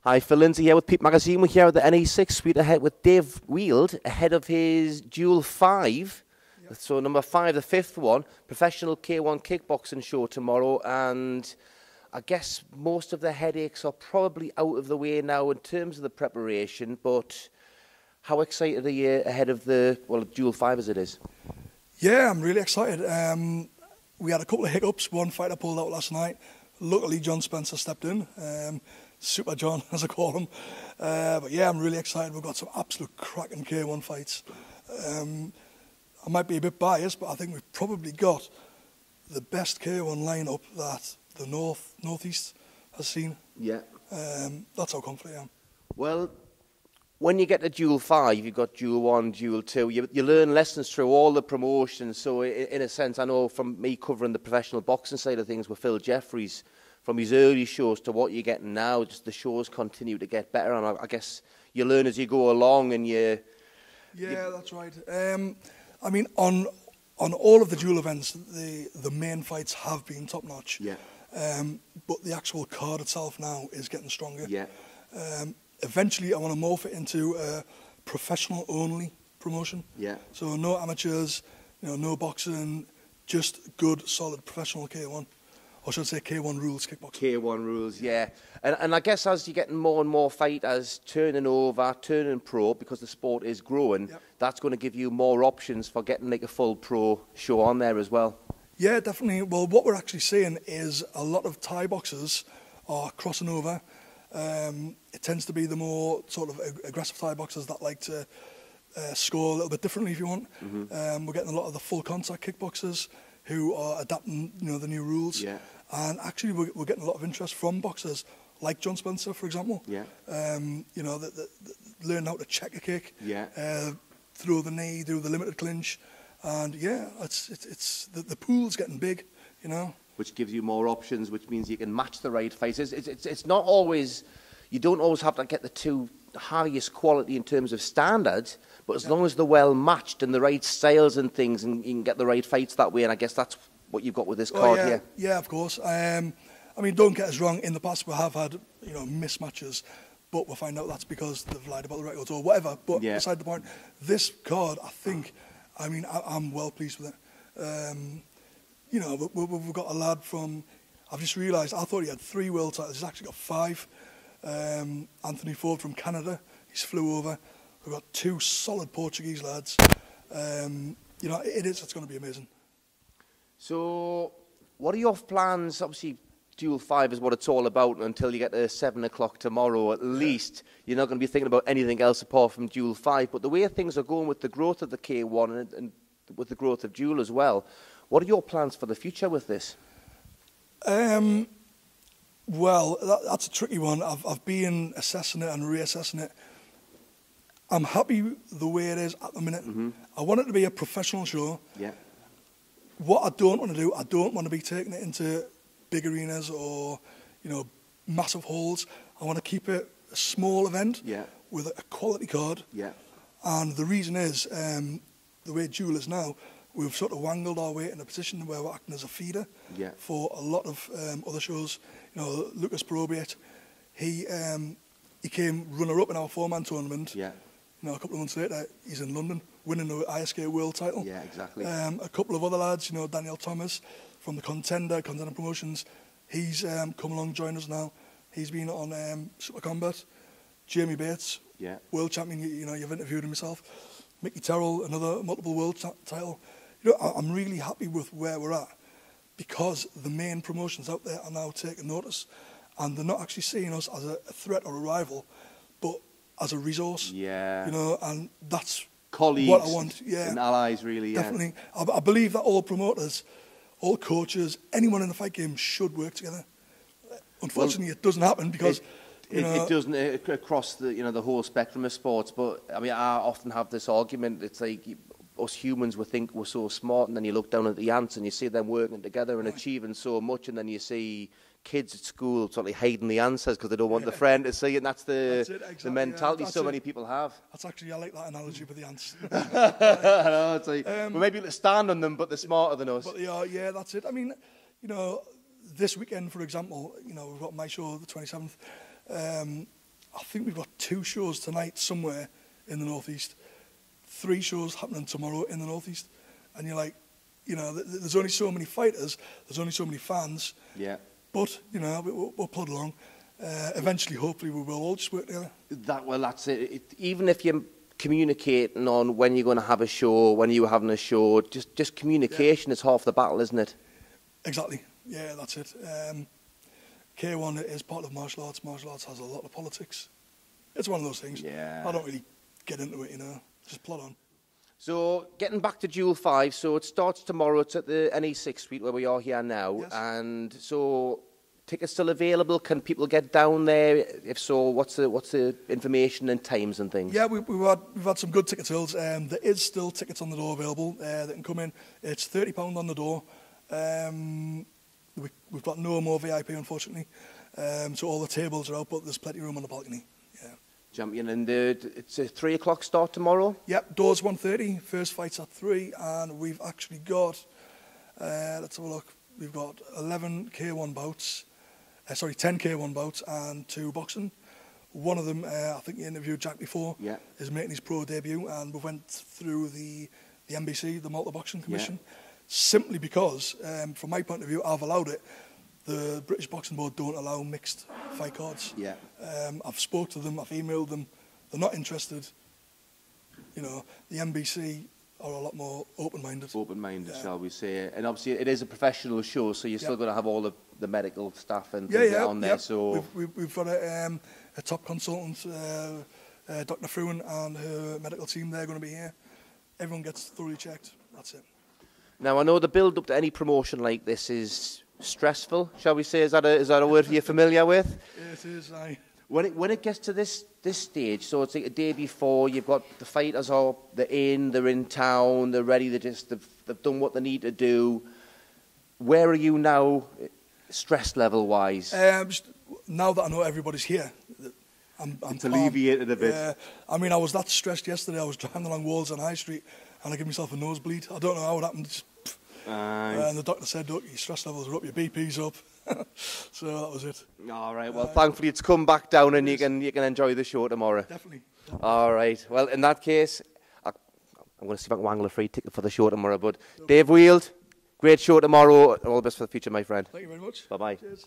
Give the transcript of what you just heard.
Hi, Phil Lindsay here with Peep Magazine. We're here at the NE6 suite ahead with Dave Weild ahead of his Duel 5. Yep. So number 5, the 5th one, professional K1 kickboxing show tomorrow. And I guess most of the headaches are probably out of the way now in terms of the preparation. But how excited are you ahead of the, well, Duel 5 as it is? Yeah, I'm really excited. We had a couple of hiccups. One fighter pulled out last night. Luckily, John Spencer stepped in. Super John, as I call him. But yeah, I'm really excited. We've got some absolute cracking K1 fights. I might be a bit biased, but I think we've probably got the best K1 lineup that the Northeast has seen. Yeah. That's how confident I am. Well, when you get to Duel 5, you've got Duel 1, Duel 2. You learn lessons through all the promotions. So in a sense, I know from me covering the professional boxing side of things with Phil Jeffries, from his early shows to what you're getting now, just the shows continue to get better. And I guess you learn as you go along and you... Yeah, that's right. I mean, on all of the Duel events, the main fights have been top-notch. Yeah. But the actual card itself now is getting stronger. Yeah. Eventually, I want to morph it into a professional-only promotion. Yeah. So no amateurs, no boxing, just good, solid professional K1. Or should I say K1 rules kickboxing? K1 rules, yeah. And I guess as you're getting more and more fighters turning over, turning pro, because the sport is growing, yep, that's going to give you more options for getting like a full pro show on there as well. Yeah, definitely. Well, what we're actually seeing is a lot of Thai boxers are crossing over. It tends to be the more sort of aggressive Thai boxers that like to score a little bit differently, if you want. Mm-hmm. We're getting a lot of the full contact kickboxers who are adapting, the new rules. Yeah. And actually, we're getting a lot of interest from boxers like John Spencer, for example. Yeah. That learn how to check a kick. Yeah. Throw the knee, do the limited clinch, and yeah, it's the pool's getting big, Which gives you more options, which means you can match the right fights. It's not always, you don't always have to get the two highest quality in terms of standards, but as long as they're well matched and the right styles and things, and you can get the right fights that way, and I guess that's what you've got with this card here. Yeah, of course. I mean, don't get us wrong, in the past we have had, mismatches, but we'll find out that's because they've lied about the records or whatever, but beside the point, this card, I think, I'm well pleased with it. We've got a lad from, I've just realised, I thought he had 3 world titles, he's actually got 5. Anthony Ford from Canada, he's flew over. We've got 2 solid Portuguese lads. It's going to be amazing. So, what are your plans? Obviously, Duel 5 is what it's all about until you get to 7 o'clock tomorrow. At least, you're not going to be thinking about anything else apart from Duel 5. But the way things are going with the growth of the K1 and with the growth of Duel as well, what are your plans for the future with this? Well, that's a tricky one. I've been assessing it and reassessing it. I'm happy the way it is at the minute. Mm-hmm. I want it to be a professional show. Yeah. What I don't want to do, I don't want to be taking it into big arenas or, massive halls. I want to keep it a small event with a quality card. Yeah. And the reason is, the way Duel is now, we've sort of wangled our way in a position where we're acting as a feeder for a lot of other shows. Lucas Probiet, he came runner-up in our 4-man tournament. Yeah. A couple of months later, he's in London, winning the ISK world title. Yeah, exactly. A couple of other lads, Daniel Thomas from the Contender Promotions, he's come along, joined us now. He's been on Super Combat. Jamie Bates, world champion, you've interviewed him yourself. Mickey Terrell, another multiple world title. I'm really happy with where we're at because the main promotions out there are now taking notice and they're not actually seeing us as a threat or a rival, but as a resource. Yeah. And that's colleagues, what I want. Yeah. And allies, really. Definitely. I believe that all promoters, all coaches, anyone in the fight game should work together. Unfortunately, it doesn't happen because... It doesn't across the whole spectrum of sports, but I often have this argument. It's like us humans we think we're so smart, and then you look down at the ants and you see them working together and achieving so much, and then you see kids at school sort of hiding the answers because they don't want the friend to see it, and that's the mentality so many people have. That's actually, I like that analogy with the ants. I know, it's like, we're maybe able to stand on them, but they're smarter than us. But they are, yeah, that's it. I mean, this weekend, for example, we've got my show the 27th. I think we've got 2 shows tonight somewhere in the northeast, 3 shows happening tomorrow in the northeast, and you're like, you know, there's only so many fighters, there's only so many fans. Yeah. But you know, we'll plod along. Eventually, hopefully, we will all just work together. That's it. Even if you're communicating on when you're going to have a show, when you're having a show, just communication is half the battle, isn't it? Exactly. Yeah, that's it. K1 is part of martial arts. Martial arts has a lot of politics. It's one of those things. Yeah. I don't really get into it, you know. Just plod on. So, getting back to Duel 5, so it starts tomorrow. It's at the NE6 suite where we are here now. Yes. And so, tickets still available? Can people get down there? If so, what's the information and times and things? Yeah, we've had some good ticket sales. There is still tickets on the door available that can come in. It's £30 on the door. We've got no more VIP, unfortunately. So all the tables are out, but there's plenty of room on the balcony. Yeah. Champion, and it's a 3 o'clock start tomorrow? Yep, doors 1:30, first fight's at 3, and we've actually got, let's have a look, we've got 11 K1 bouts, 10 K1 bouts and 2 boxing. One of them, I think you interviewed Jack before, is making his pro debut, and we went through the MBC, the Malta Boxing Commission, simply because, from my point of view, I've allowed it. The British Boxing Board don't allow mixed fight cards. Yeah. I've spoke to them, I've emailed them. They're not interested. You know, the NBC are a lot more open-minded. Open-minded, shall we say. And obviously it is a professional show, so you're still going to have all the medical staff and things on there. So we've got a top consultant, Dr. Fruin, and her medical team. They're going to be here. Everyone gets thoroughly checked. That's it. Now, I know the build-up to any promotion like this is stressful, shall we say? Is that a word you're familiar with? It is, aye. When it gets to this stage, so it's like a day before, you've got the fighters they're in town, they're ready, they've done what they need to do. Where are you now, stress level wise? Now that I know everybody's here, I'm it's alleviated a bit. I mean, I was that stressed yesterday. I was driving along Walls on High Street, and I gave myself a nosebleed. I don't know how it happened. And the doctor said, look, your stress levels are up, your BP's up. So that was it. All right, well, thankfully it's come back down and you can enjoy the show tomorrow. Definitely. All right, well, in that case, I'm going to see if I can wangle a free ticket for the show tomorrow. But Dave Weild, great show tomorrow. All the best for the future, my friend. Thank you very much. Bye-bye. Cheers.